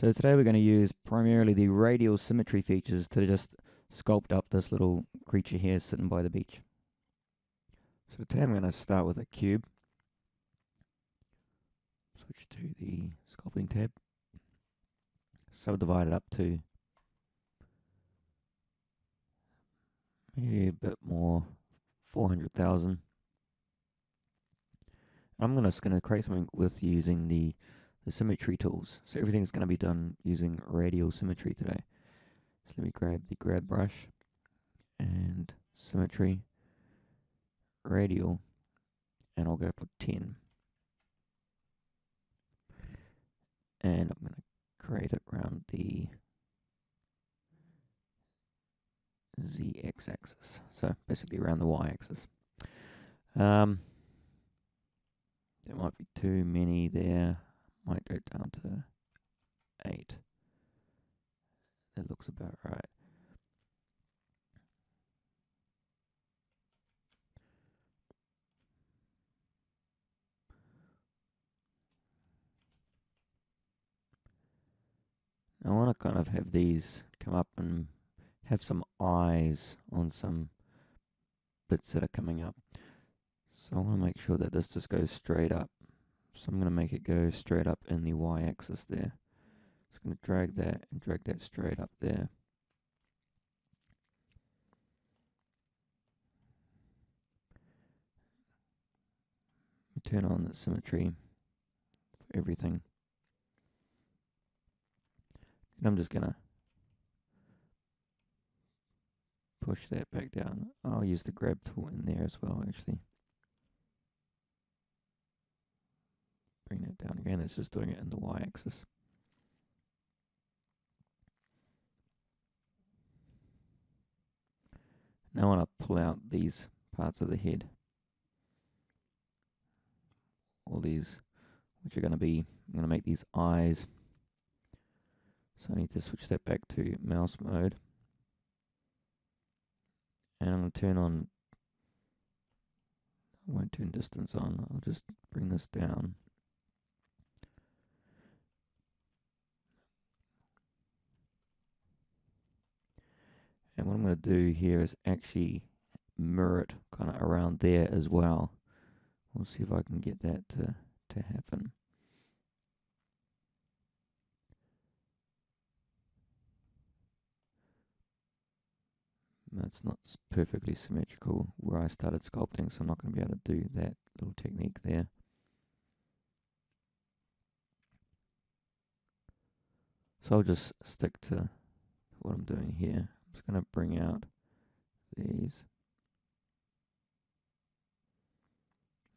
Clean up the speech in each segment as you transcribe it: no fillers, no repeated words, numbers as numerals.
So today we're going to use primarily the radial symmetry features to just sculpt up this little creature here sitting by the beach. So today I'm going to start with a cube. Switch to the sculpting tab. Subdivide it up to maybe a bit more, 400,000. I'm just going to create something with using the symmetry tools. So everything's going to be done using radial symmetry today. So let me grab the grab brush and symmetry, radial, and I'll go for 10. And I'm going to create it around the z-axis, so basically around the y-axis. There might be too many there. Might go down to 8. That looks about right. I want to kind of have these come up and have some eyes on some bits that are coming up. So I want to make sure that this just goes straight up. So I'm going to make it go straight up in the y-axis there. Just going to drag that and drag that straight up there. Turn on the symmetry for everything. And I'm just going to push that back down. I'll use the grab tool in there as well, actually. Bring that down again. It's just doing it in the y-axis. Now I want to pull out these parts of the head. All these, which are going to be, I'm going to make these eyes. So I need to switch that back to mouse mode. And I'm going to turn on, I won't turn distance on, I'll just bring this down. And what I'm going to do here is actually mirror it kind of around there as well. We'll see if I can get that to happen. It's not perfectly symmetrical where I started sculpting, so I'm not going to be able to do that little technique there. So I'll just stick to what I'm doing here. I'm just going to bring out these.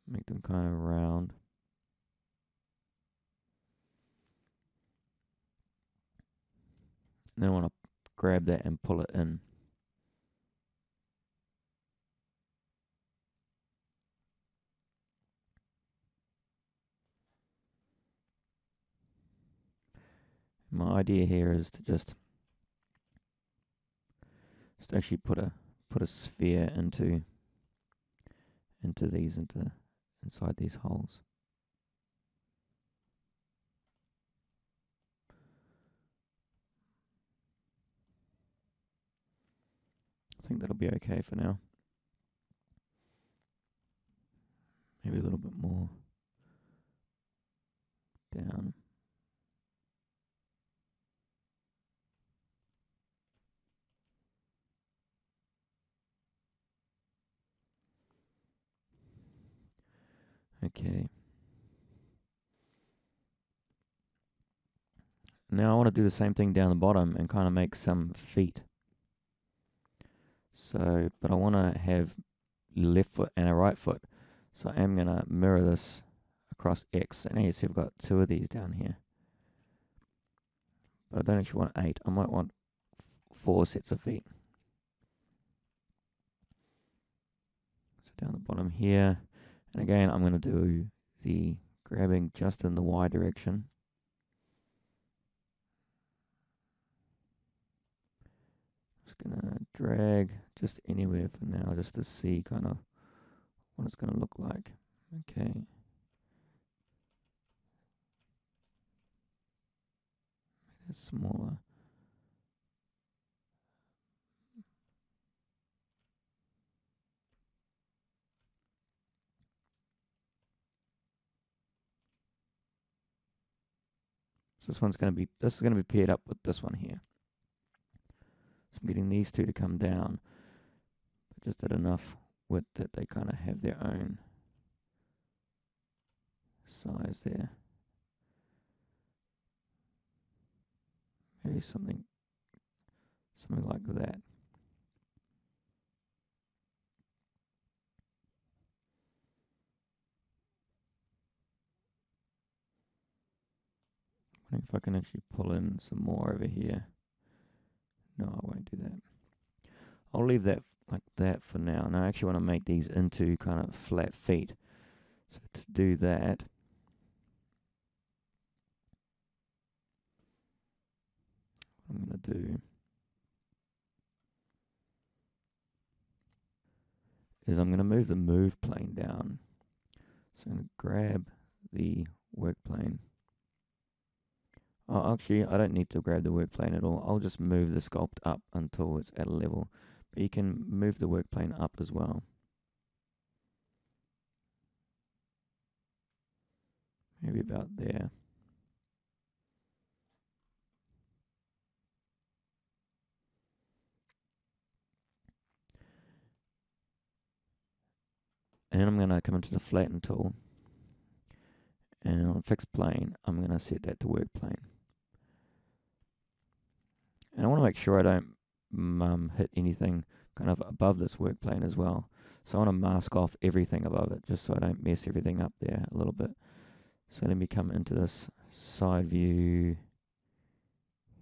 Make them kind of round. And then I want to grab that and pull it in. My idea here is to just actually put a sphere inside these holes. I think that'll be okay for now. Maybe a little bit more down. Okay. Now I want to do the same thing down the bottom and kind of make some feet. So, but I want to have left foot and a right foot. So I am going to mirror this across X. And now you see I've got 2 of these down here. But I don't actually want 8. I might want 4 sets of feet. So down the bottom here. And again, I'm going to do the grabbing just in the Y direction. Just going to drag just anywhere for now, just to see kind of what it's going to look like. Okay. it smaller. So this is going to be paired up with this one here. So I'm getting these two to come down, but just at enough width that they kind of have their own size there. Maybe something like that. I wonder if I can actually pull in some more over here. No, I won't do that. I'll leave that like that for now. Now I actually want to make these into kind of flat feet. So to do that, what I'm going to do is I'm going to move the move plane down. So I'm going to grab the work plane. Oh, actually, I don't need to grab the work plane at all. I'll just move the sculpt up until it's at a level. But you can move the work plane up as well. Maybe about there. And then I'm going to come into the flatten tool. And on fixed plane, I'm going to set that to work plane. And I want to make sure I don't hit anything kind of above this work plane as well. So I want to mask off everything above it, just so I don't mess everything up there a little bit. So let me come into this side view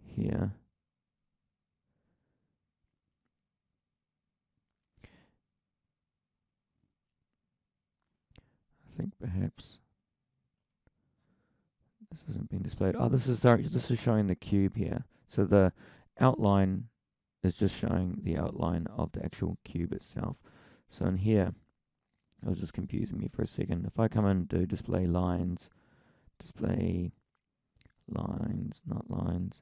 here. I think perhaps this isn't being displayed. Oh, this is showing the cube here. So the outline is just showing the outline of the actual cube itself. So in here, it was just confusing me for a second. If I come in and do display lines, not lines,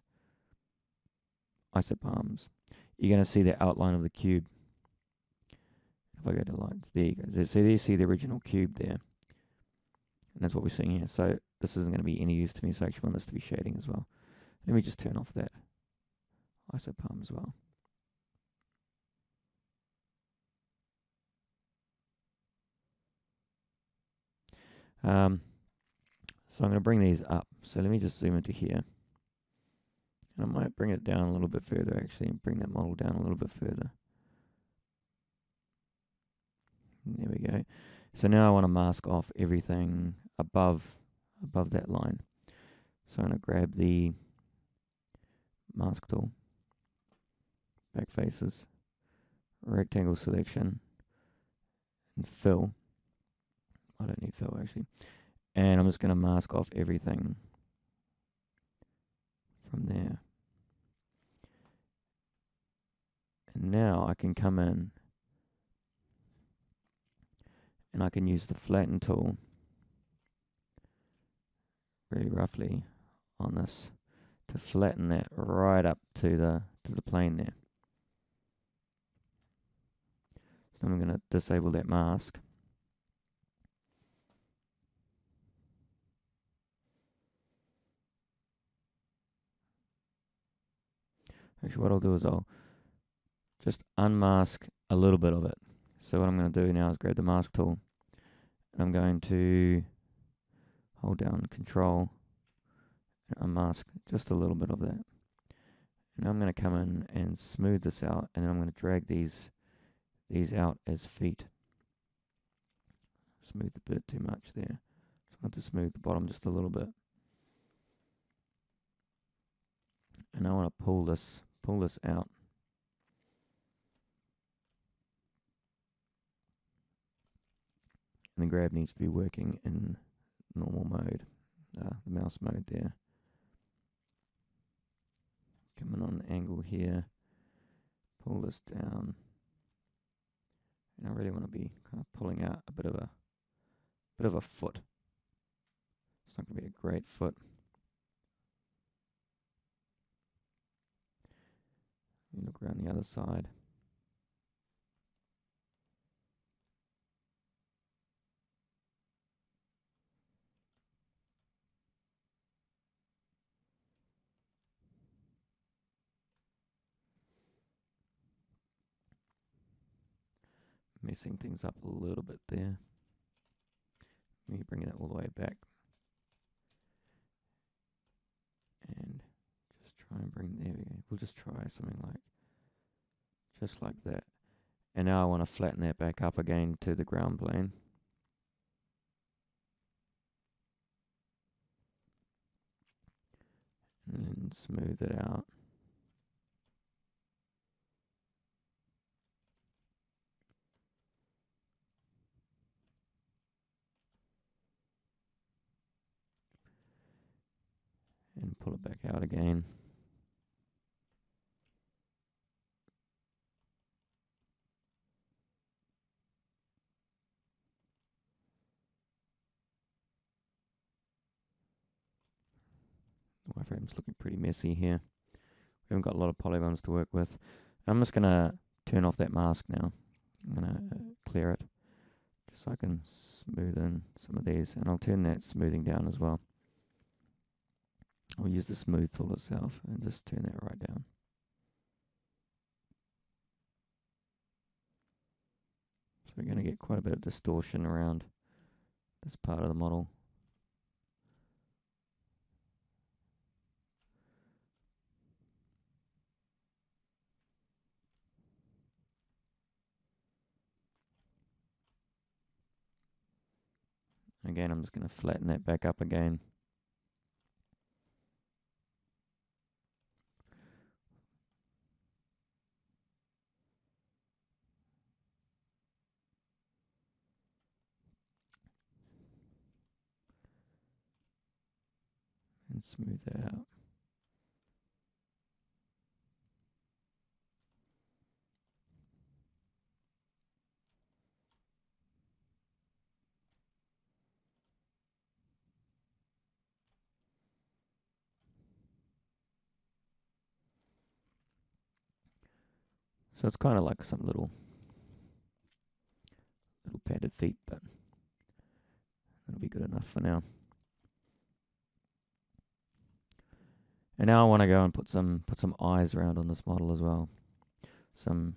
isopalms, you're going to see the outline of the cube. If I go to lines, there you go. So there you see the original cube there. And that's what we're seeing here. So this isn't going to be any use to me, so I actually want this to be shading as well. Let me just turn off that isopalm as well. So I'm going to bring these up. So let me just zoom into here. And I might bring it down a little bit further actually, and bring that model down a little bit further. There we go. So now I want to mask off everything above that line. So I'm going to grab the mask tool, back faces, rectangle selection, and fill. I don't need fill actually. And I'm just going to mask off everything from there. And now I can come in and I can use the flatten tool really roughly on this to flatten that right up to the plane there. So I'm going to disable that mask. Actually, what I'll do is I'll just unmask a little bit of it. So what I'm going to do now is grab the mask tool, and I'm going to hold down Control and unmask just a little bit of that. And I'm going to come in and smooth this out, and then I'm going to drag these out as feet. Smooth a bit too much there. So I want to smooth the bottom just a little bit. And I want to pull this out. And the grab needs to be working in normal mode, the mouse mode there. Coming on an angle here, pull this down. And I really want to be kind of pulling out a bit of a foot. It's not going to be a great foot. look around the other side. Messing things up a little bit there. Maybe bring it all the way back. And just try and bring, there we go. We'll just try something like, just like that. And now I want to flatten that back up again to the ground plane. And then smooth it out. And pull it back out again. The wireframe's looking pretty messy here. We haven't got a lot of polygons to work with. I'm just going to turn off that mask now. I'm going to clear it, just so I can smooth in some of these. And I'll turn that smoothing down as well. I'll use the smooth tool itself and just turn that right down. So we're going to get quite a bit of distortion around this part of the model. Again, I'm just going to flatten that back up again. And smooth that out. So it's kind of like some little padded feet, but that'll be good enough for now. And now I want to go and put some eyes around on this model as well. Some,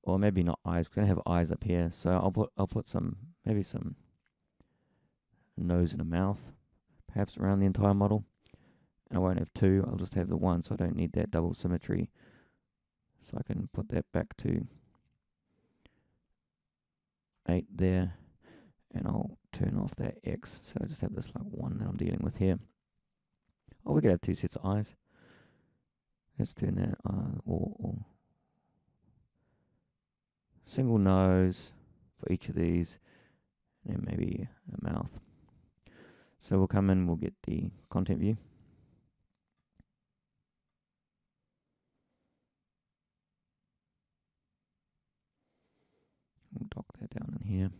or maybe not eyes. We're gonna have eyes up here, so I'll put some, maybe some nose and a mouth, perhaps around the entire model. And I won't have two. I'll just have the one, so I don't need that double symmetry. So I can put that back to 8 there, and I'll turn off that X, so I just have this like one that I'm dealing with here. Oh, we could have two sets of eyes. Let's turn that or single nose for each of these, and then maybe a mouth. So we'll come in, we'll get the content view. We'll dock that down in here.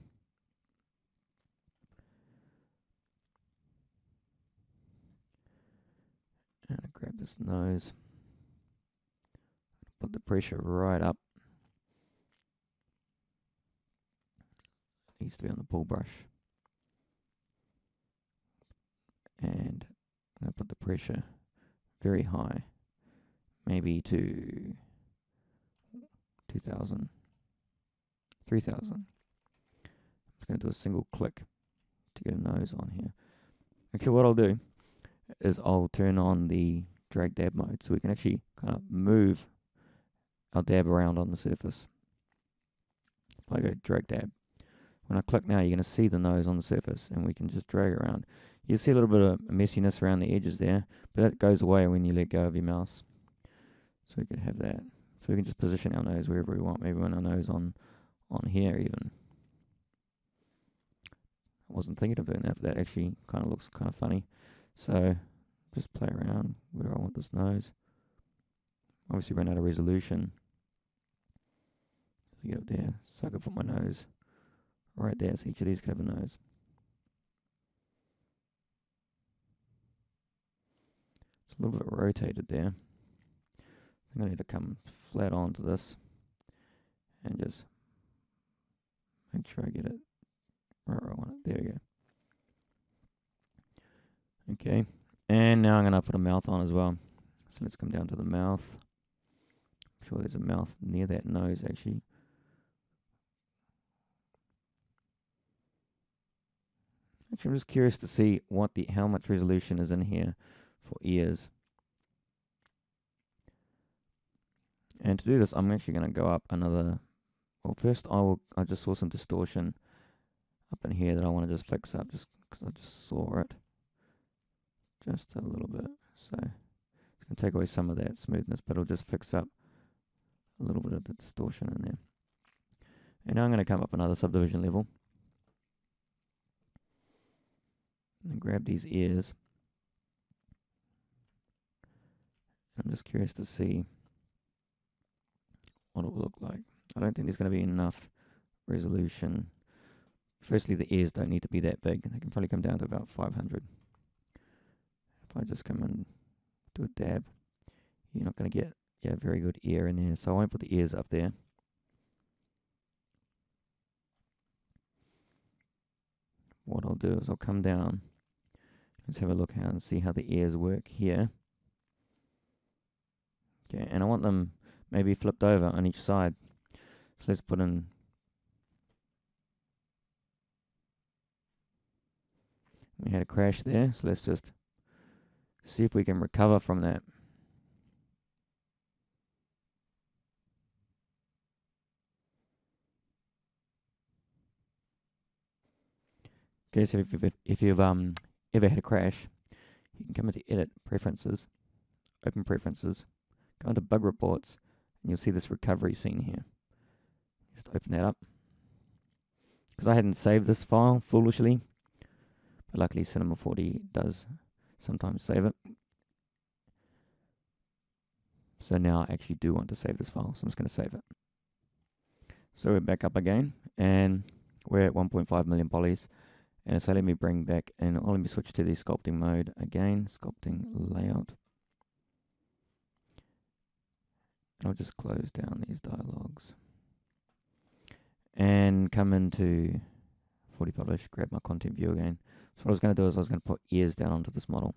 And I grab this nose. Put the pressure right up. It needs to be on the pull brush. And I'm going to put the pressure very high. Maybe to 2,000. 3,000. I'm just going to do a single click to get a nose on here. Actually, what I'll do is I'll turn on the drag dab mode, so we can actually kind of move our dab around on the surface. If I go drag dab, when I click now, you're going to see the nose on the surface, and we can just drag around. You see a little bit of messiness around the edges there, but that goes away when you let go of your mouse. So we could have that. So we can just position our nose wherever we want. Maybe we want our nose on here even. I wasn't thinking of doing that, but that actually kind of looks kind of funny. So just play around where I want this nose. Obviously run out of resolution. So get up there. So I could put my nose right there. So each of these could have a nose. It's a little bit rotated there. I'm going to need to come flat onto this and just make sure I get it where I want it. There we go. Okay, and now I'm going to put a mouth on as well. So let's come down to the mouth. I'm sure there's a mouth near that nose actually. Actually, I'm just curious to see how much resolution is in here for ears. And to do this, I'm actually going to go up another. Well, first I just saw some distortion up in here that I want to just fix up, just because I just saw it just a little bit. So it's going to take away some of that smoothness, but it'll just fix up a little bit of the distortion in there. And now I'm going to come up another subdivision level and grab these ears. I'm just curious to see what it will look like. I don't think there's going to be enough resolution. Firstly, the ears don't need to be that big. They can probably come down to about 500. If I just come and do a dab, you're not going to get a very good ear in there. So I won't put the ears up there. What I'll do is I'll come down. Let's have a look and see how the ears work here. Okay, and I want them maybe flipped over on each side. So let's put in. We had a crash there, so let's just see if we can recover from that. Okay, so if you've ever had a crash, you can come into Edit, Preferences, Open Preferences, go into Bug Reports, and you'll see this recovery scene here. Just open that up. Because I hadn't saved this file, foolishly, but luckily Cinema 4D does sometimes save it. So now I actually do want to save this file, so I'm just going to save it. So we're back up again, and we're at 1.5 million polys. And so let me bring back, and let me switch to the sculpting mode again, sculpting layout. And I'll just close down these dialogues. And come into 4D Publish, grab my content view again. So what I was going to do is I was going to put ears down onto this model.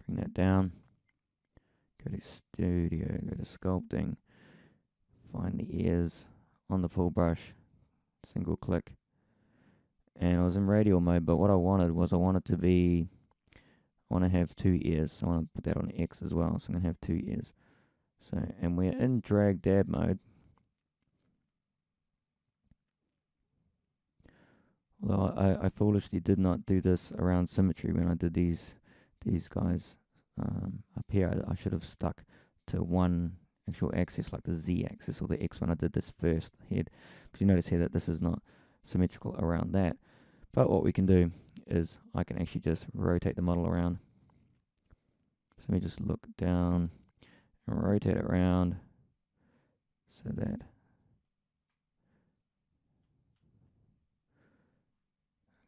Bring that down. Go to Studio, go to Sculpting. Find the ears on the full brush. Single click. And I was in radial mode, but what I wanted was I want to have 2 ears. So I want to put that on X as well. So I'm going to have 2 ears. So, and we're in drag dab mode. Although I foolishly did not do this around Symmetry when I did these guys up here. I should have stuck to one actual axis, like the Z axis or the X when I did this first head. Because you notice here that this is not symmetrical around that. But what we can do is I can actually just rotate the model around. So let me just look down and rotate it around so that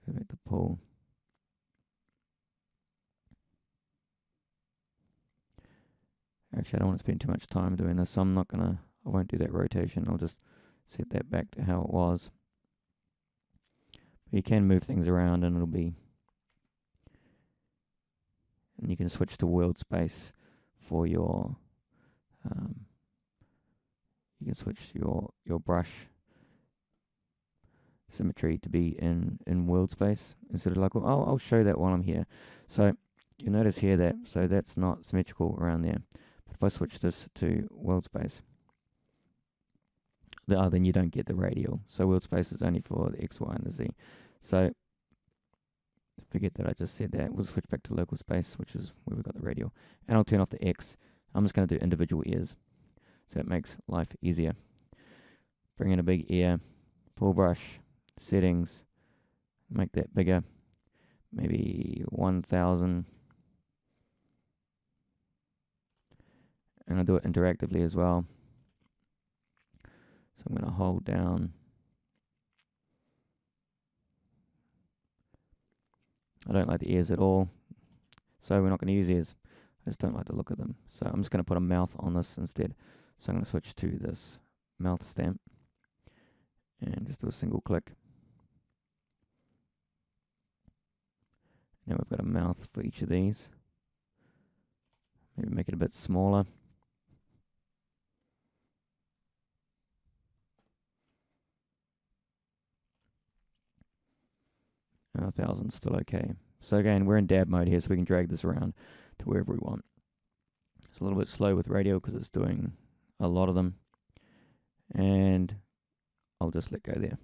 go back to pull. Actually, I don't want to spend too much time doing this, so I won't do that rotation. I'll just set that back to how it was. But you can move things around and and you can switch to world space for your, you can switch your brush symmetry to be in world space instead of local. I'll show that while I'm here. So you notice here so that's not symmetrical around there. But if I switch this to world space, then you don't get the radial. So world space is only for the X, Y, and the Z. So forget that I just said that. We'll switch back to local space, which is where we've got the radial. And I'll turn off the X. I'm just going to do individual ears. So it makes life easier. Bring in a big ear, pull brush, settings, make that bigger, maybe 1000. And I'll do it interactively as well. So I'm going to hold down. I don't like the ears at all, so we're not going to use ears. I just don't like to look at them. So I'm just going to put a mouth on this instead. So I'm going to switch to this mouth stamp and just do a single click. Now we've got a mouth for each of these. Maybe make it a bit smaller. And 1,000's still okay. So again, we're in dab mode here, so we can drag this around to wherever we want. It's a little bit slow with Radial because it's doing a lot of them. And I'll just let go there.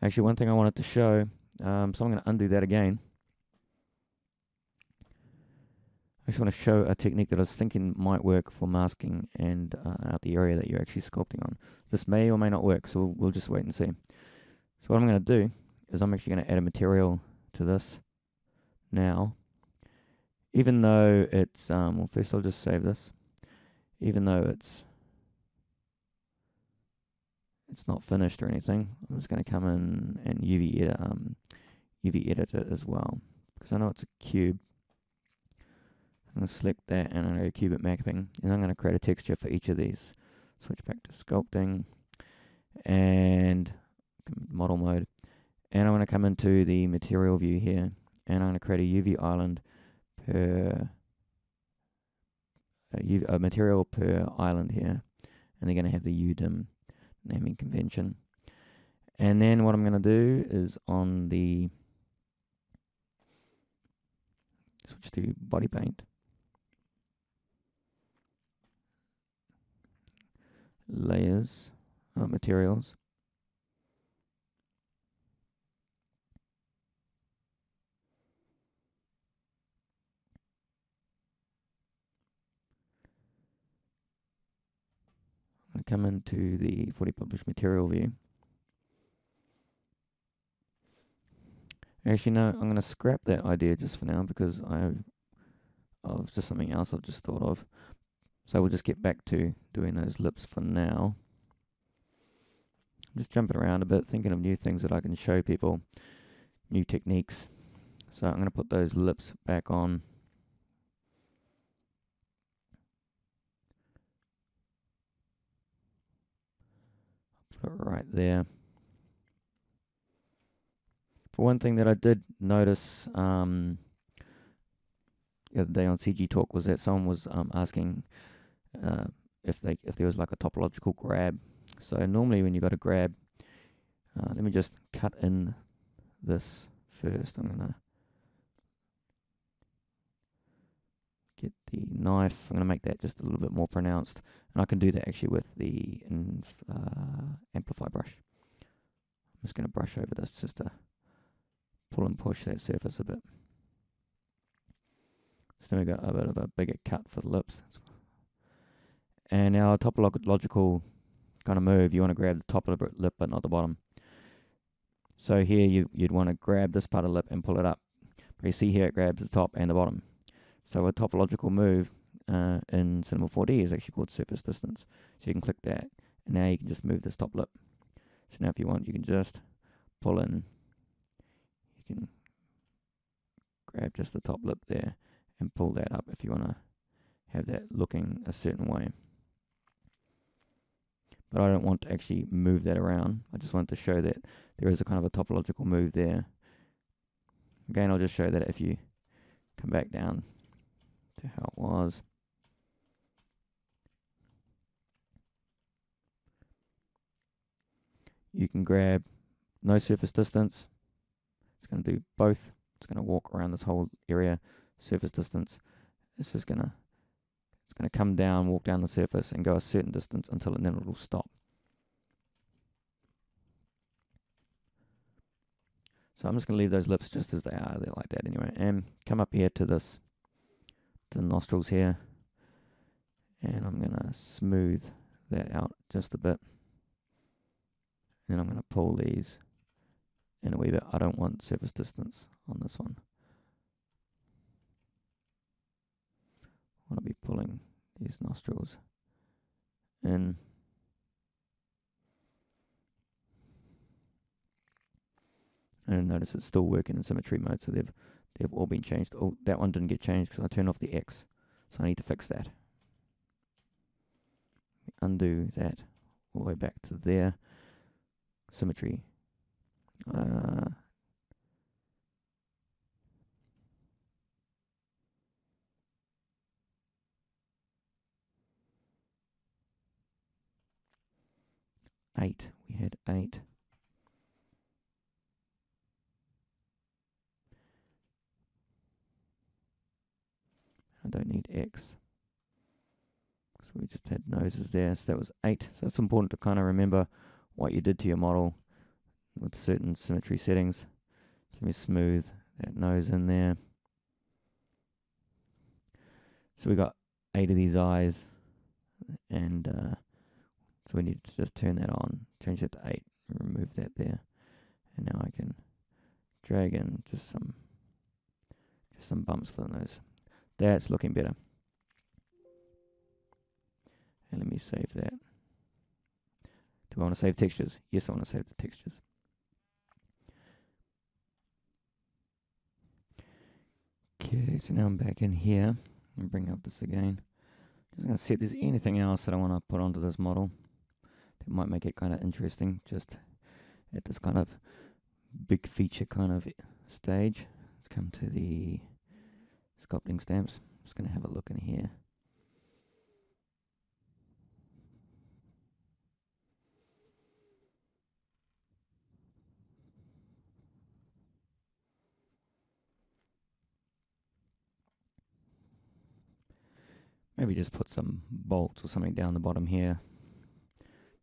Actually, one thing I wanted to show, so I'm going to undo that again. I just want to show a technique that I was thinking might work for masking and out the area that you're actually sculpting on. This may or may not work, so we'll just wait and see. So what I'm going to do is I'm actually going to add a material to this now. Even though it's, well, first I'll just save this. Even though it's not finished or anything, I'm just going to come in and UV edit it as well, because I know it's a cube. I'm going to select that and I'm going to go cube mapping, and I'm going to create a texture for each of these. Switch back to sculpting and model mode, and I'm going to come into the material view here, and I'm going to create a UV island per a material per island here, and they're going to have the UDIM naming convention. And then what I'm going to do is on the switch to body paint, layers, materials, I'm going to come into the 40 published material view. Actually, no, I'm going to scrap that idea just for now because of just something else I've just thought of. So we'll just get back to doing those lips for now. I'm just jumping around a bit, thinking of new things that I can show people, new techniques. So I'm going to put those lips back on. Put it right there. For one thing that I did notice the other day on CG Talk was that someone was asking if there was like a topological grab. So normally when you got a grab, let me just cut in this first. I'm gonna get the knife. I'm gonna make that just a little bit more pronounced, and I can do that actually with the amplify brush. I'm just gonna brush over this just to pull and push that surface a bit. So we got a bit of a bigger cut for the lips. And now a topological kind of move, you want to grab the top of the lip but not the bottom. So here you'd want to grab this part of the lip and pull it up. But you see here it grabs the top and the bottom. So a topological move in Cinema 4D is actually called surface distance. So you can click that, and now you can just move this top lip. So now if you want, you can just pull in. You can grab just the top lip there and pull that up if you want to have that looking a certain way. But I don't want to actually move that around. I just want to show that there is a kind of a topological move there. Again, I'll just show that if you come back down to how it was. You can grab no surface distance. It's going to do both. It's going to walk around this whole area. Surface distance. It's going to come down, walk down the surface, and go a certain distance until then it will stop. So I'm just going to leave those lips just as they are. They're like that anyway. And come up here to this, to the nostrils here. And I'm going to smooth that out just a bit. And I'm going to pull these in a wee bit. I don't want surface distance on this one. I want to be pulling these nostrils in. And notice it's still working in symmetry mode, so they've all been changed. Oh, that one didn't get changed because I turned off the X, so I need to fix that. Undo that all the way back to there. Symmetry. 8. We had 8. I don't need X. So we just had noses there. So that was 8. So it's important to kind of remember what you did to your model with certain symmetry settings. So let me smooth that nose in there. So we got 8 of these eyes, and so we need to just turn that on, change it to 8, and remove that there. And now I can drag in just some bumps for the nose. That's looking better. And let me save that. Do I want to save textures? Yes, I want to save the textures. Okay, so now I'm back in here and bring up this again. Just going to see if there's anything else that I want to put onto this model that might make it kind of interesting, just at this kind of big feature kind of stage. Let's come to the sculpting stamps. Just going to have a look in here. Maybe just put some bolts or something down the bottom here,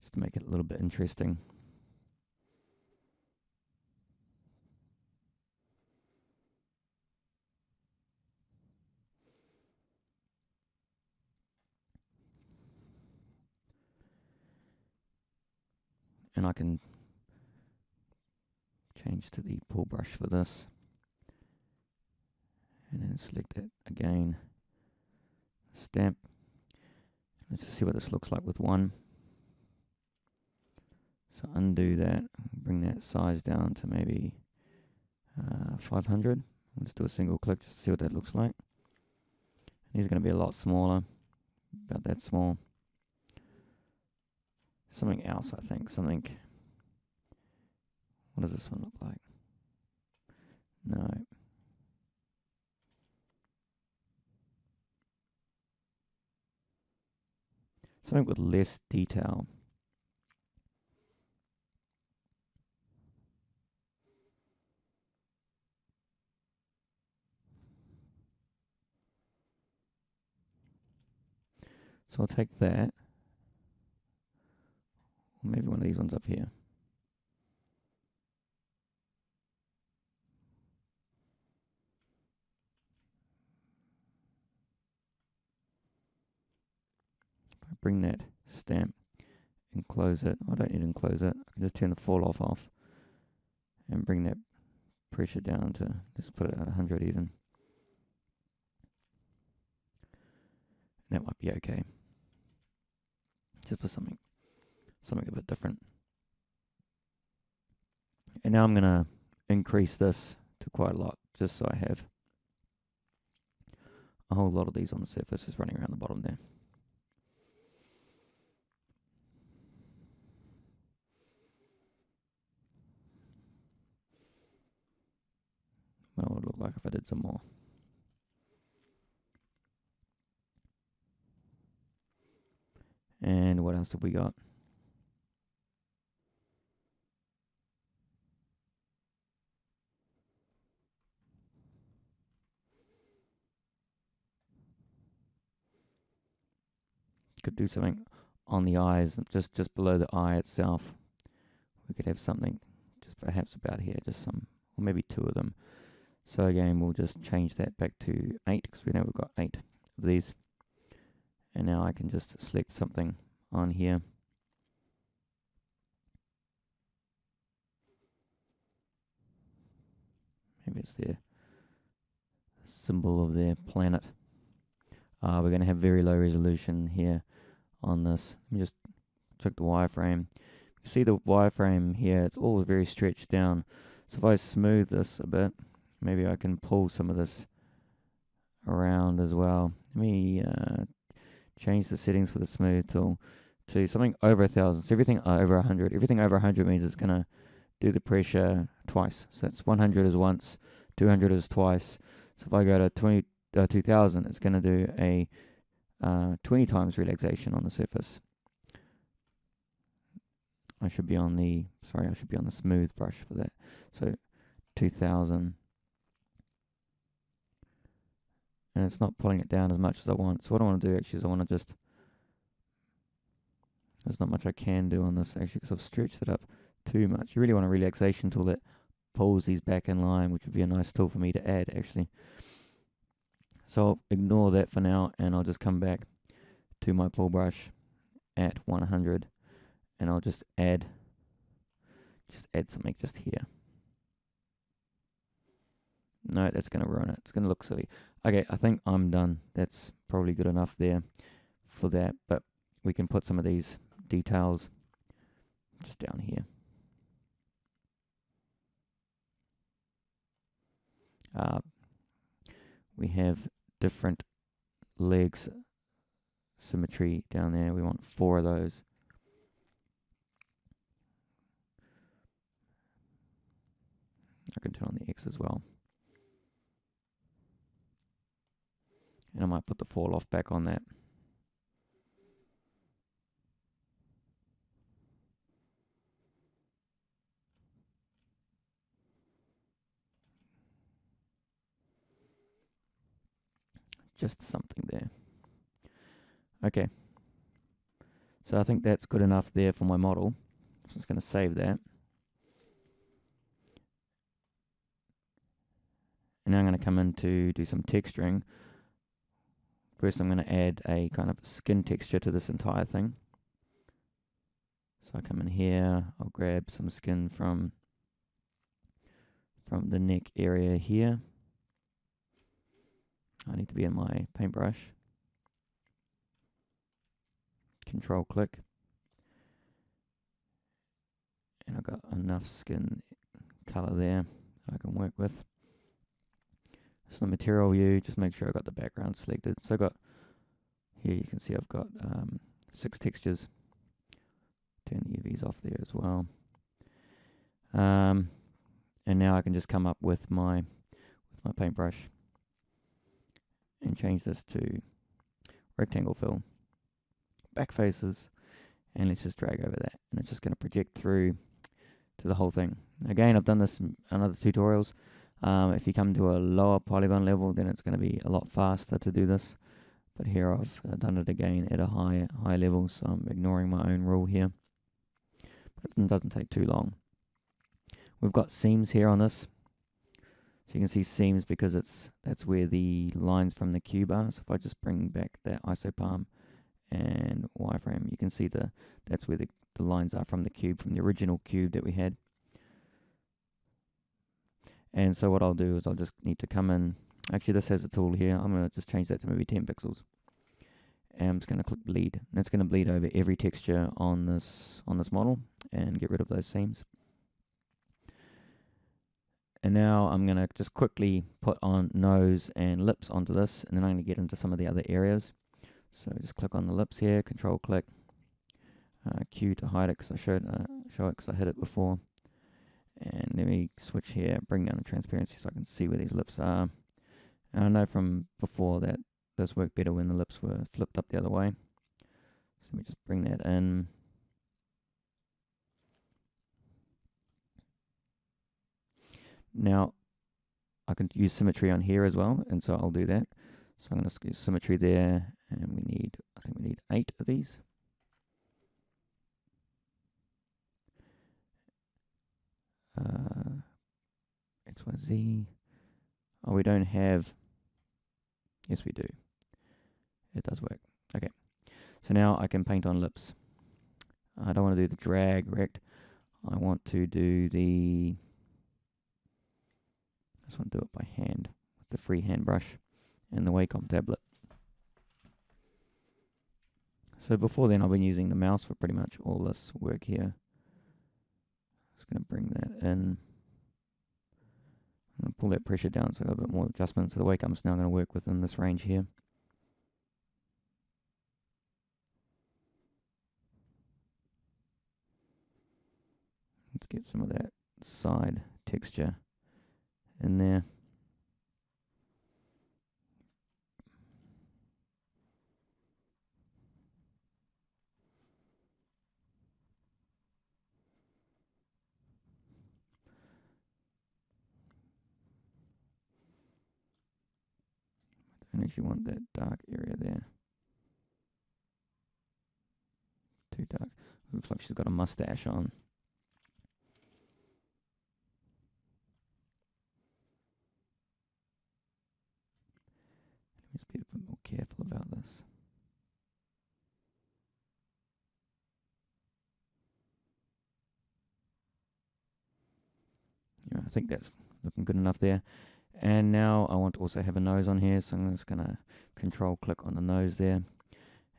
just to make it a little bit interesting. And I can change to the pull brush for this, and then select it again. Stamp. Let's just see what this looks like with 1. So undo that, bring that size down to maybe 500. We'll just do a single click just to see what that looks like. These are going to be a lot smaller, about that small. Something else, I think. Something. What does this one look like? No. Something with less detail. So I'll take that. Or maybe one of these ones up here. If I bring that stamp and close it, I don't need to enclose it. I can just turn the fall off and bring that pressure down to, just put it at 100 even. That might be okay. Just for something a bit different. And now I'm going to increase this to quite a lot, just so I have a whole lot of these on the surface just running around the bottom there. What would it look like if I did some more? And what else have we got? Could do something on the eyes, just below the eye itself. We could have something just perhaps about here, just some, or maybe 2 of them. So again, we'll just change that back to 8, because we know we've got 8 of these. And now I can just select something on here. Maybe it's their symbol of their planet. We're going to have very low resolution here on this. Let me just check the wireframe. You see the wireframe here, it's all very stretched down. So if I smooth this a bit, maybe I can pull some of this around as well. Let me change the settings for the smooth tool to something over 1,000. So everything over 100. Everything over 100 means it's going to do the pressure twice. So that's 100 is once, 200 is twice. So if I go to 2,000, it's going to do a 20 times relaxation on the surface. I should be on the smooth brush for that. So 2,000. And it's not pulling it down as much as I want. So what I want to do actually is I want to just, there's not much I can do on this actually because I've stretched it up too much. You really want a relaxation tool that pulls these back in line, which would be a nice tool for me to add actually. So I'll ignore that for now and I'll just come back to my pull brush at 100 and I'll just add something just here. No, that's going to ruin it. It's going to look silly. Okay, I think I'm done. That's probably good enough there for that. But we can put some of these details just down here. We have different legs symmetry down there. We want 4 of those. I can turn on the X as well. And I might put the fall off back on that. Just something there. Okay. So I think that's good enough there for my model. So I'm just going to save that. And now I'm going to come in to do some texturing. First I'm going to add a kind of skin texture to this entire thing. So I come in here, I'll grab some skin from the neck area here. I need to be in my paintbrush. Control click. And I've got enough skin color there that I can work with. So the material view, just make sure I've got the background selected. So I've got, here you can see I've got 6 textures. Turn the UVs off there as well. And now I can just come up with my paintbrush and change this to rectangle fill, back faces, and let's just drag over that. And it's just going to project through to the whole thing. Again, I've done this in other tutorials. If you come to a lower polygon level, then it's going to be a lot faster to do this. But here I've done it again at a high level, so I'm ignoring my own rule here. But it doesn't take too long. We've got seams here on this. So you can see seams because that's where the lines from the cube are. So if I just bring back that isopalm and wireframe, you can see that's where the lines are from the cube, from the original cube that we had. And so what I'll do is I'll just need to come in. Actually, this has a tool here. I'm going to just change that to maybe 10 pixels. And I'm just going to click bleed. And that's going to bleed over every texture on this model and get rid of those seams. And now I'm going to just quickly put on nose and lips onto this, and then I'm going to get into some of the other areas. So just click on the lips here, control click, Q to hide it because I show it because I hit it before. And let me switch here, bring down the transparency so I can see where these lips are. And I know from before that this worked better when the lips were flipped up the other way. So let me just bring that in. Now, I can use symmetry on here as well, and so I'll do that. So I'm going to use symmetry there, and I think we need 8 of these. XYZ. Oh, we don't have. Yes, we do. It does work. Okay. So now I can paint on lips. I don't want to do the drag rect. I want to do the. I just want to do it by hand with the freehand brush and the Wacom tablet. So before then, I've been using the mouse for pretty much all this work here. Just going to bring that in. I'm going to pull that pressure down so I got a bit more adjustment. So the wake arm's now going to work within this range here. Let's get some of that side texture in there. I don't actually want that dark area there. Too dark. Looks like she's got a mustache on. Just be a bit more careful about this. Yeah, I think that's looking good enough there. And now I want to also have a nose on here, so I'm just going to control click on the nose there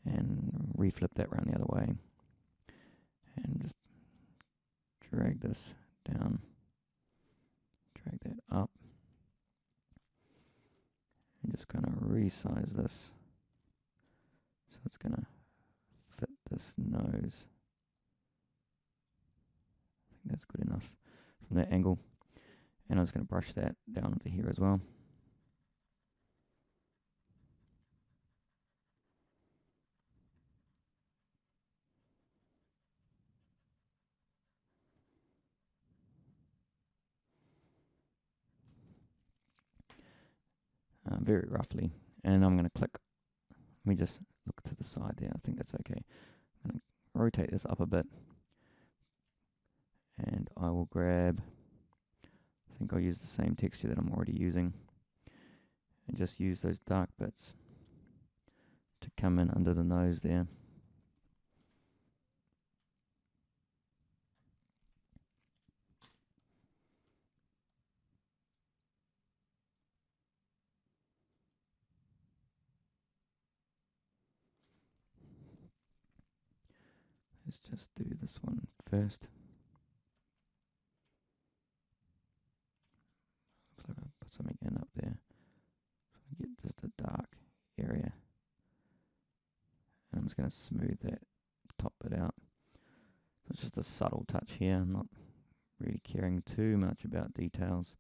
and reflip that around the other way. And just drag this down, drag that up, and just kind of resize this. So it's going to fit this nose. I think that's good enough from that angle. And I'm just going to brush that down into here as well. Very roughly. And I'm going to click. Let me just look to the side there. I think that's okay. I'm going to rotate this up a bit. And I will grab, I think I'll use the same texture that I'm already using. And just use those dark bits to come in under the nose there. Let's just do this one first. Looks like I put something in up there. So I get just a dark area. And I'm just going to smooth that top bit out. So it's just a subtle touch here. I'm not really caring too much about details.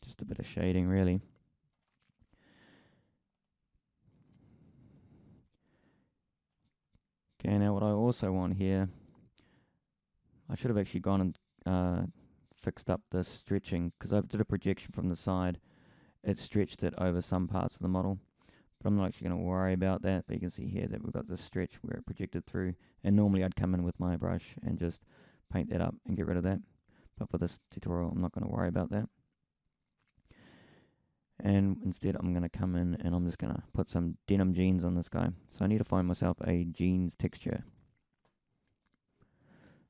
Just a bit of shading, really. Okay, now what I also want here, I should have actually gone and fixed up the stretching, because I did a projection from the side. It stretched it over some parts of the model, but I'm not actually going to worry about that. But you can see here that we've got this stretch where it projected through, and normally I'd come in with my brush and just paint that up and get rid of that. But for this tutorial, I'm not going to worry about that. And instead I'm going to come in and I'm just going to put some denim jeans on this guy. So I need to find myself a jeans texture.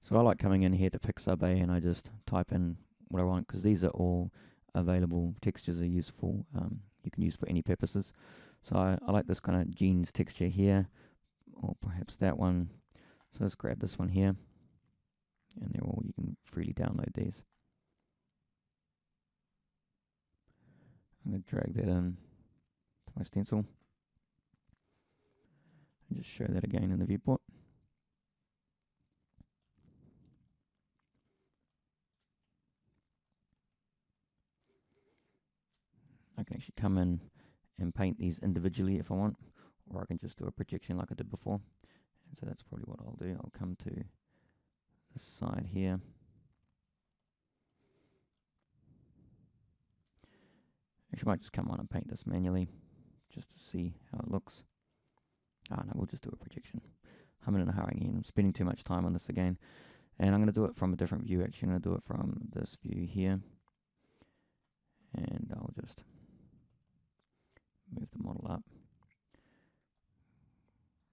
So I like coming in here to pick sub A and I just type in what I want, because these are all available textures are useful. You can use for any purposes. So I like this kind of jeans texture here, or perhaps that one. So let's grab this one here, and they're all, you can freely download these. I'm going to drag that in to my stencil and just show that again in the viewport. I can actually come in and paint these individually if I want, or I can just do a projection like I did before. And so that's probably what I'll do. I'll come to this side here. Actually, I might just come on and paint this manually just to see how it looks. No, we'll just do a projection. Humming and hawing in. I'm spending too much time on this again. And I'm going to do it from a different view, actually. I'm going to do it from this view here. And I'll just move the model up.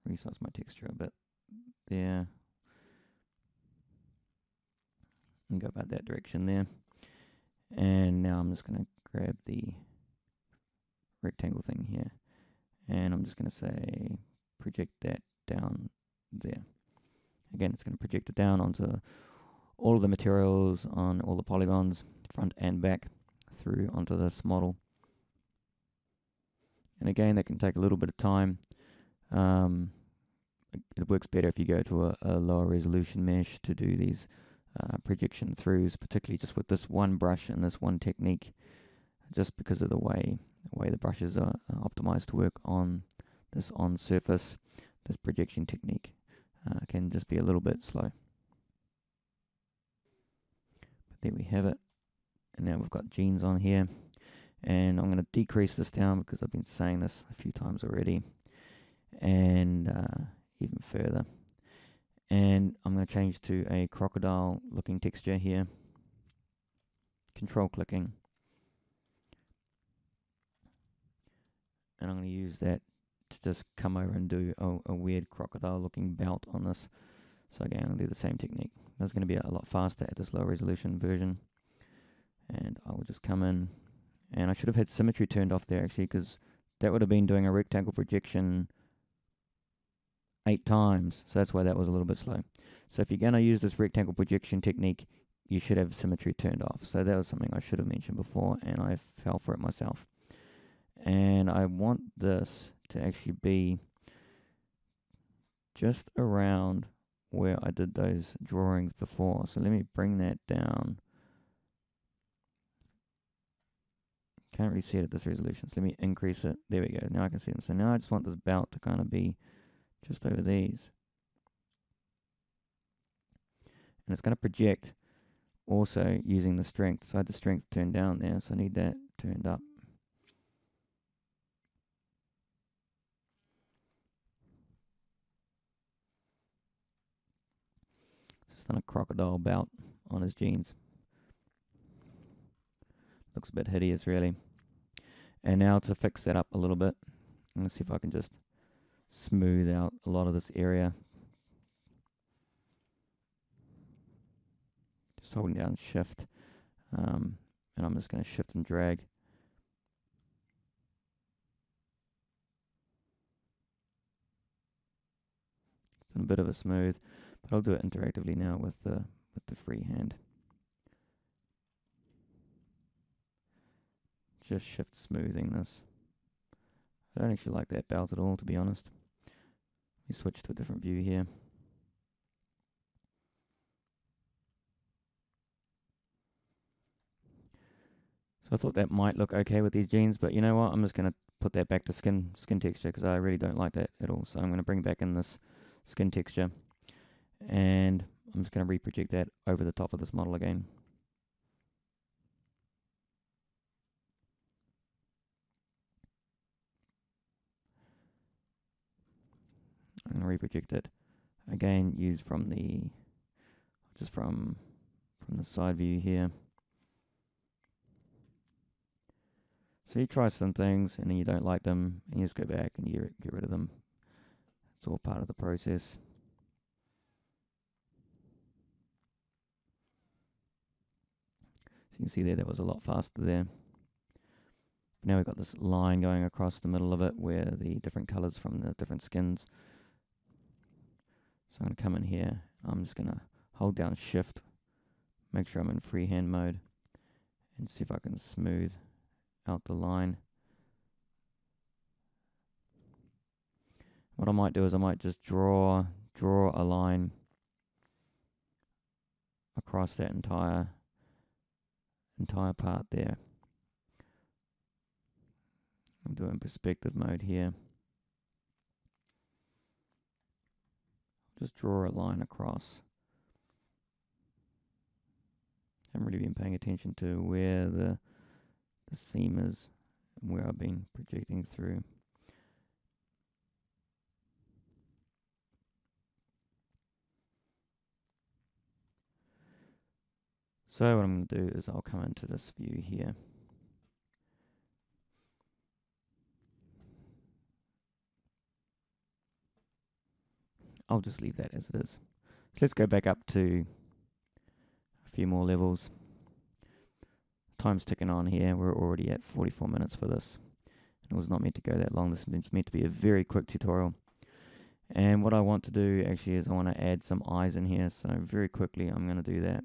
Resize my texture a bit there. And go about that direction there. And now I'm just going to grab the rectangle thing here. And I'm just going to say project that down there. Again, it's going to project it down onto all of the materials on all the polygons, front and back, through onto this model. And again, that can take a little bit of time. It works better if you go to a lower resolution mesh to do these projection throughs, particularly just with this one brush and this one technique, just because of the way the brushes are optimized to work on this on surface. This projection technique can just be a little bit slow. But there we have it. And now we've got genes on here. And I'm going to decrease this down because I've been saying this a few times already. And even further. And I'm going to change to a crocodile looking texture here. Control clicking. And I'm going to use that to just come over and do a weird crocodile looking belt on this. So again, I'll do the same technique. That's going to be a lot faster at this low resolution version. And I will just come in. And I should have had symmetry turned off there actually, because that would have been doing a rectangle projection 8 times. So that's why that was a little bit slow. So if you're going to use this rectangle projection technique, you should have symmetry turned off. So that was something I should have mentioned before, and I fell for it myself. And I want this to actually be just around where I did those drawings before. So let me bring that down. Can't really see it at this resolution, so let me increase it. There we go. Now I can see them. So now I just want this belt to kind of be just over these. And it's going to project also using the strength. So I had the strength turned down there, so I need that turned up. Just done a crocodile belt on his jeans. Looks a bit hideous, really. And now to fix that up a little bit, I'm going to see if I can just smooth out a lot of this area. Just holding down shift. And I'm just going to shift and drag. It's a bit of a smooth, but I'll do it interactively now with the freehand. Just shift smoothing this. I don't actually like that belt at all, to be honest. Let me switch to a different view here. So I thought that might look okay with these jeans, but you know what? I'm just going to put that back to skin texture because I really don't like that at all. So I'm going to bring back in this skin texture, and I'm just going to reproject that over the top of this model again. I'm going to reproject it again. Use from the side view here. So you try some things and then you don't like them, and you just go back and you get rid of them. It's all part of the process. So you can see there, that was a lot faster there. But now we've got this line going across the middle of it where the different colors from the different skins. So I'm going to come in here. I'm just going to hold down shift, make sure I'm in freehand mode, and see if I can smooth out the line. What I might do is I might just draw a line across that entire part there. I'm doing perspective mode here. Just draw a line across. Haven't really been paying attention to where the seam is and where I've been projecting through. So what I'm going to do is I'll come into this view here. I'll just leave that as it is. So let's go back up to a few more levels. Time's ticking on here. We're already at 44 minutes for this. It was not meant to go that long. This is meant to be a very quick tutorial. And what I want to do actually is I want to add some eyes in here. So very quickly I'm going to do that.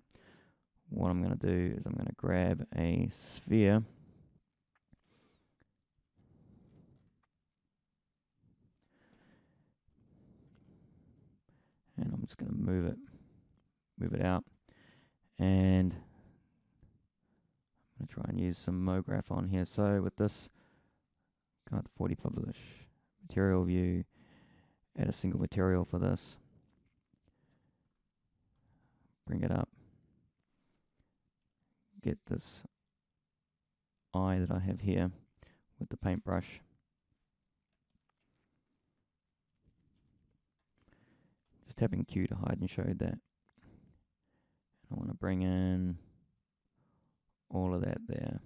What I'm going to do is I'm going to grab a sphere. And I'm just going to move it out. And I'm going to try and use some Mograph on here. So with this, go to 40 publish, material view, add a single material for this. Bring it up. Get this eye that I have here with the paintbrush. Just tapping Q to hide and show that. I want to bring in all of that there.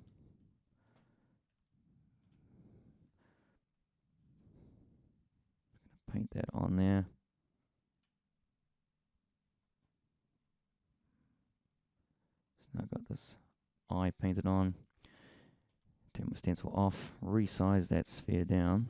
Paint that on there. So now I've got this eye painted on. Turn my stencil off, resize that sphere down.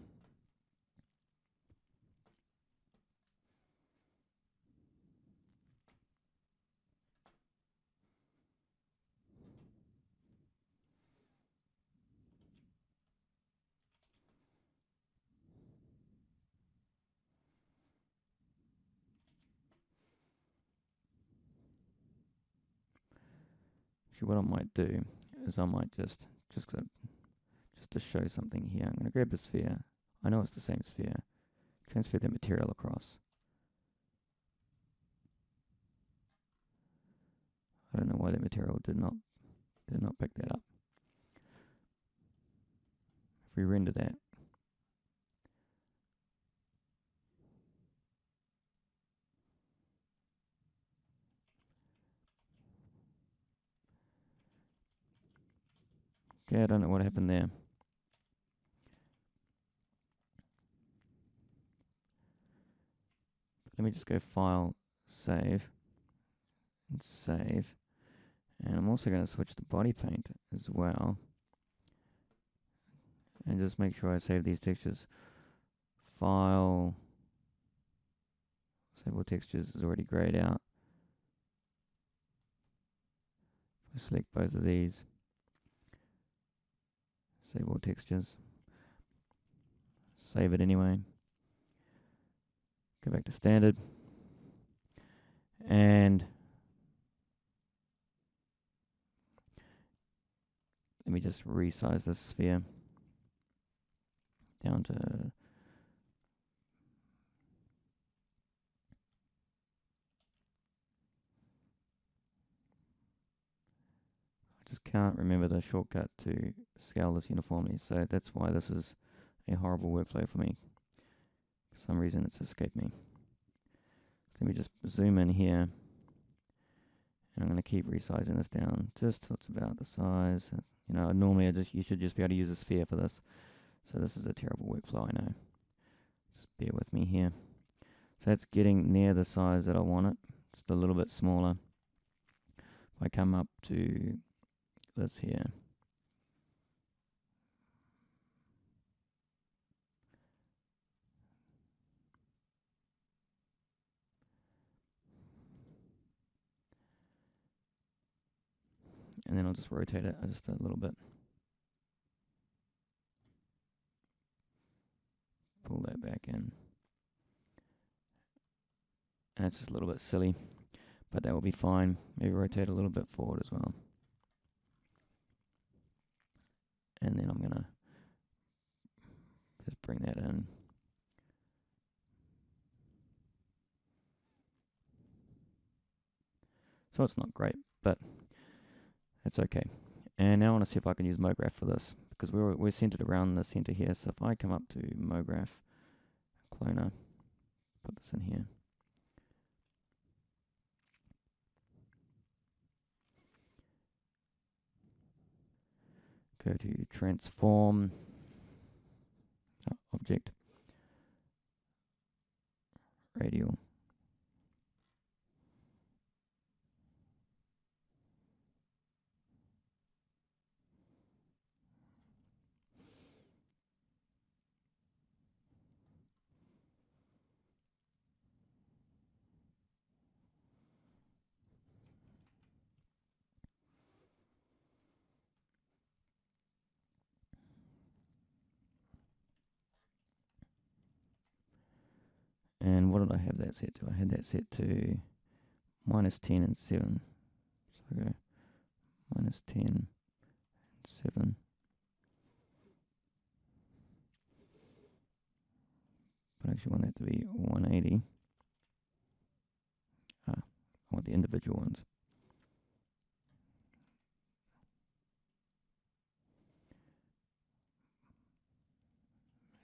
Actually, what I might do is I might just to show something here, I'm going to grab the sphere. I know it's the same sphere. Transfer that material across. I don't know why that material did not pick that up. If we render that, okay, I don't know what happened there. Let me just go File, Save, and Save. And I'm also going to switch to body paint as well. And just make sure I save these textures. File, Save all textures is already grayed out. I select both of these. Save all textures. Save it anyway. Go back to standard. And let me just resize this sphere down to I just can't remember the shortcut to scale this uniformly, so that's why this is a horrible workflow for me. For some reason it's escaped me. Let me just zoom in here, and I'm going to keep resizing this down just till it's about the size. You know, normally you should just be able to use a sphere for this. So this is a terrible workflow, I know. Just bear with me here. So that's getting near the size that I want it, just a little bit smaller. If I come up to this here, and then I'll just rotate it just a little bit. Pull that back in. And it's just a little bit silly, but that will be fine. Maybe rotate a little bit forward as well. And then I'm going to just bring that in. So it's not great, but it's okay. And now I want to see if I can use Mograph for this, because we're centered around the center here. So if I come up to Mograph, cloner, put this in here. Go to Transform, Object, Radial. And what did I have that set to? I had that set to -10 and 7. So I go -10 and 7. But I actually want that to be 180. I want the individual ones.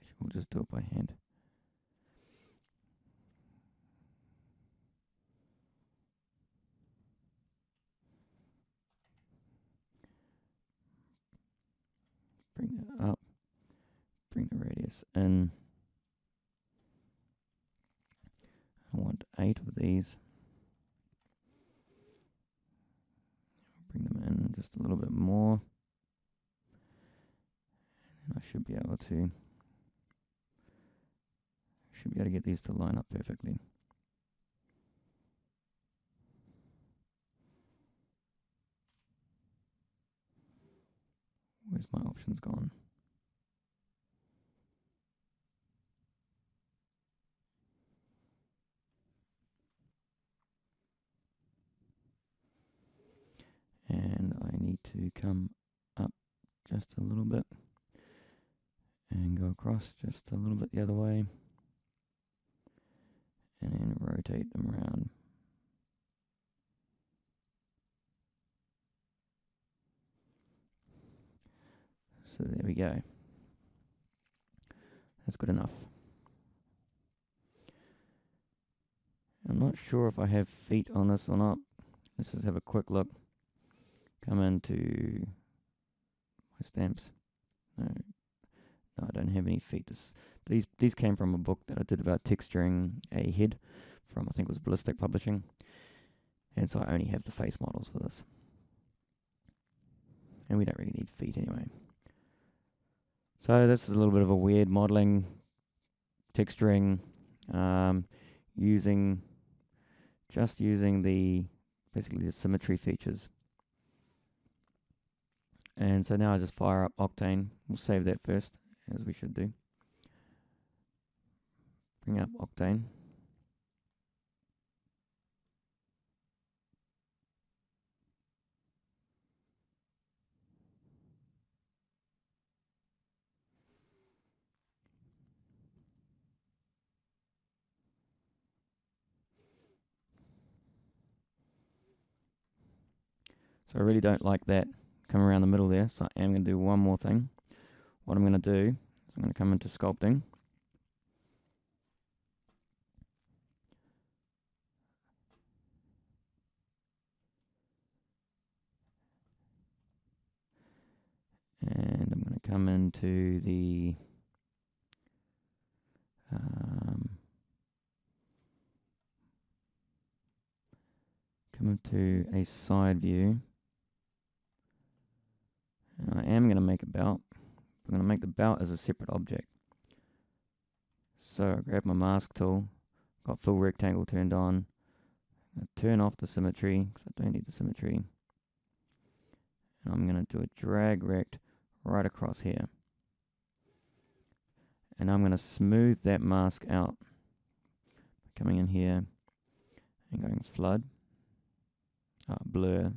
Actually, we'll just do it by hand. Bring that up. Bring the radius in. I want 8 of these. Bring them in just a little bit more. And I should be able to get these to line up perfectly. Where's my options gone? And I need to come up just a little bit and go across just a little bit the other way and then rotate them around. So there we go. That's good enough. I'm not sure if I have feet on this or not. Let's just have a quick look. Come into my stamps. No, I don't have any feet. These came from a book that I did about texturing a head from, I think it was Ballistic Publishing. And so I only have the face models for this. And we don't really need feet anyway. So this is a little bit of a weird modeling, texturing, using basically the symmetry features. And so now I just fire up Octane. We'll save that first, as we should do. Bring up Octane. So I really don't like that come around the middle there, so I am going to do one more thing. What I'm going to do is I'm going to come into Sculpting. And I'm going to come into the a side view. And I am going to make a belt. I'm going to make the belt as a separate object. So I grab my mask tool, got fill rectangle turned on. I turn off the symmetry because I don't need the symmetry. And I'm going to do a drag rect right across here. And I'm going to smooth that mask out. Coming in here and going flood, blur.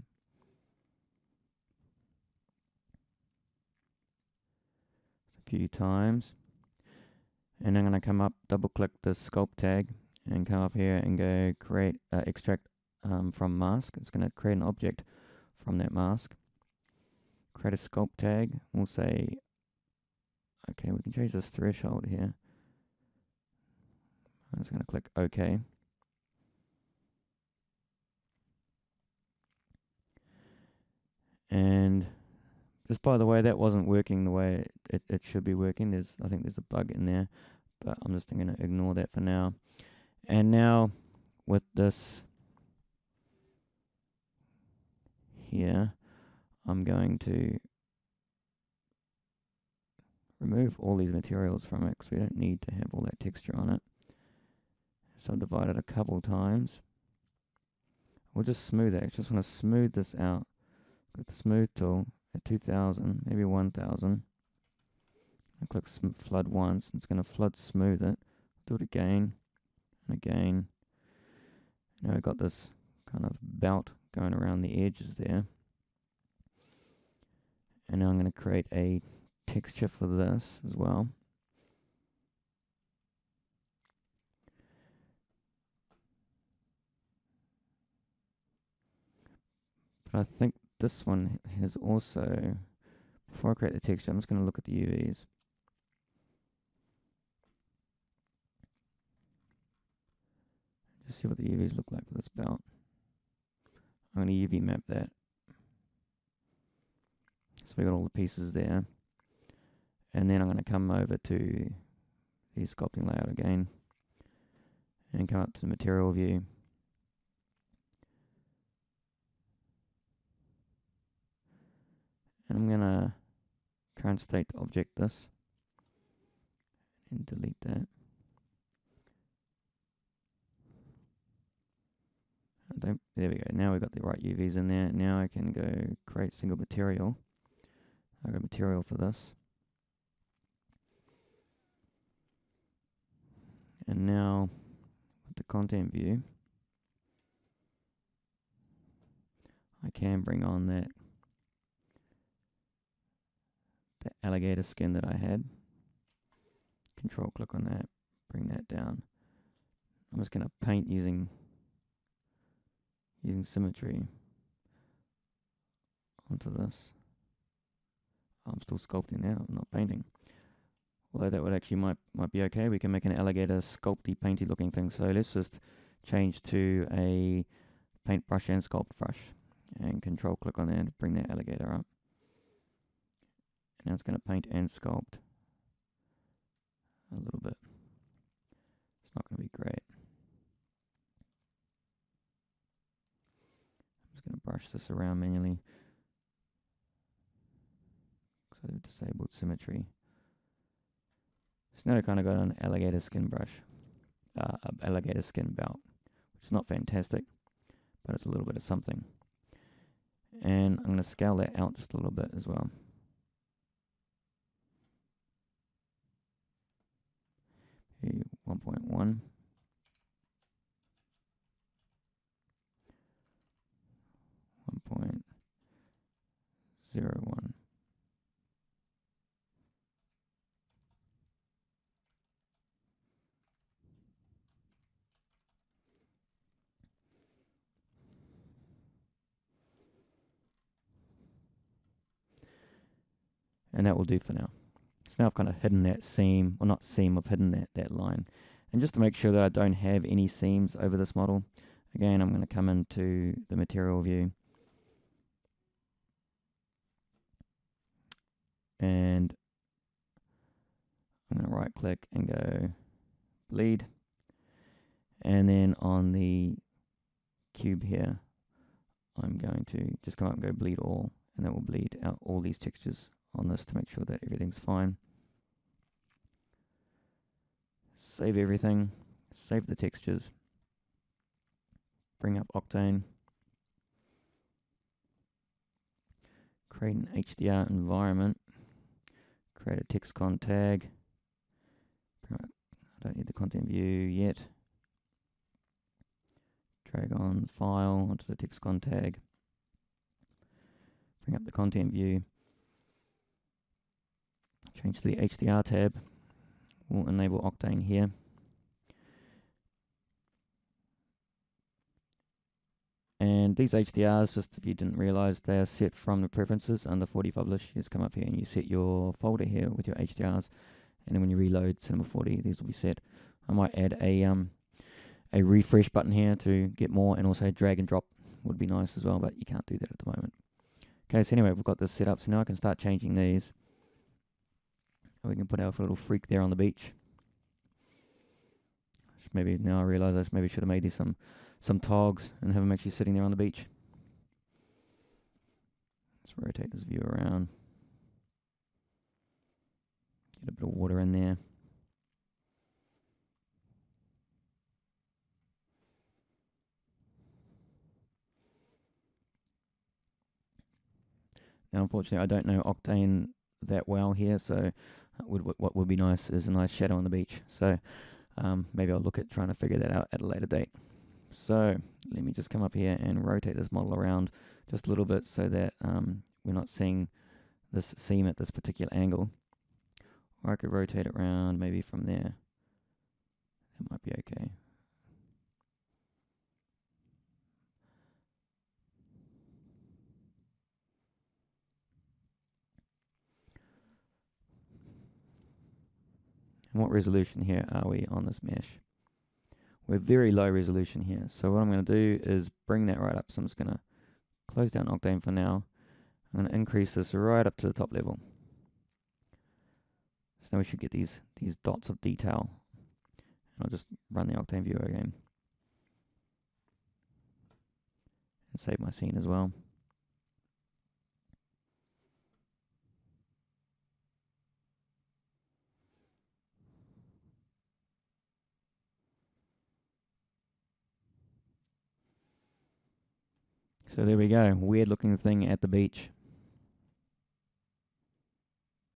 A few times. And I'm going to come up, double click the sculpt tag and come up here and go create, extract from mask. It's going to create an object from that mask. Create a sculpt tag. We'll say, okay, we can change this threshold here. I'm just going to click OK. And just by the way, that wasn't working the way it should be working. I think there's a bug in there, but I'm just going to ignore that for now. And now with this here, I'm going to remove all these materials from it because we don't need to have all that texture on it. Subdivide it a couple times. We'll just smooth it. I just want to smooth this out. With the smooth tool at 2000, maybe 1000. I click flood once. It's going to flood smooth it. Do it again. And again, now we've got this kind of belt going around the edges there. And now I'm going to create a texture for this as well. But I think this one has also, before I create the texture, I'm just going to look at the UVs. Just see what the UVs look like for this belt. I'm going to UV map that. So we got all the pieces there. And then I'm going to come over to the sculpting layout again and come up to the material view. And I'm going to current state object this and delete that. There we go. Now we've got the right UVs in there. Now I can go create single material. I've got material for this. And now with the content view, I can bring on that alligator skin that I had. Control click on that, bring that down. I'm just going to paint using Symmetry onto this. I'm still sculpting now, I'm not painting. Although that would actually might be okay. We can make an alligator sculpty painty looking thing. So let's just change to a paintbrush and sculpt brush. And control click on that to bring that alligator up. And now it's going to paint and sculpt a little bit. It's not going to be great. I'm just going to brush this around manually. So I've disabled symmetry. So now I kind of got an alligator skin brush, alligator skin belt, which is not fantastic, but it's a little bit of something. And I'm going to scale that out just a little bit as well. Here, 1.1. 1.01. And that will do for now. So now I've kind of hidden that seam, well not seam, I've hidden that line. And just to make sure that I don't have any seams over this model, again I'm going to come into the material view. And I'm going to right click and go bleed. And then on the cube here, I'm going to just come up and go bleed all. And that will bleed out all these textures on this to make sure that everything's fine. Save everything, save the textures, bring up Octane, create an HDR environment, create a TextCon tag. I don't need the content view yet. Drag on the file onto the TextCon tag, bring up the content view, change to the HDR tab. We'll enable Octane here. And these HDRs, just if you didn't realize, they are set from the preferences under 40 publish. You just come up here and you set your folder here with your HDRs. And then when you reload Cinema 40, these will be set. I might add a refresh button here to get more, and also drag and drop would be nice as well, but you can't do that at the moment. Okay, so anyway, we've got this set up. So now I can start changing these. We can put our little freak there on the beach. Maybe now I realise I maybe should have made these some togs and have them actually sitting there on the beach. Let's rotate this view around. Get a bit of water in there. Now, unfortunately, I don't know Octane that well here, so what would be nice is a nice shadow on the beach. So Maybe I'll look at trying to figure that out at a later date. So let me just come up here and rotate this model around just a little bit so that we're not seeing this seam at this particular angle. Or I could rotate it around maybe from there. That might be okay. And what resolution here are we on this mesh? We're very low resolution here. So what I'm going to do is bring that right up. So I'm just going to close down Octane for now. I'm going to increase this right up to the top level. So now we should get these dots of detail. I'll just run the Octane viewer again. And save my scene as well. So there we go, weird looking thing at the beach.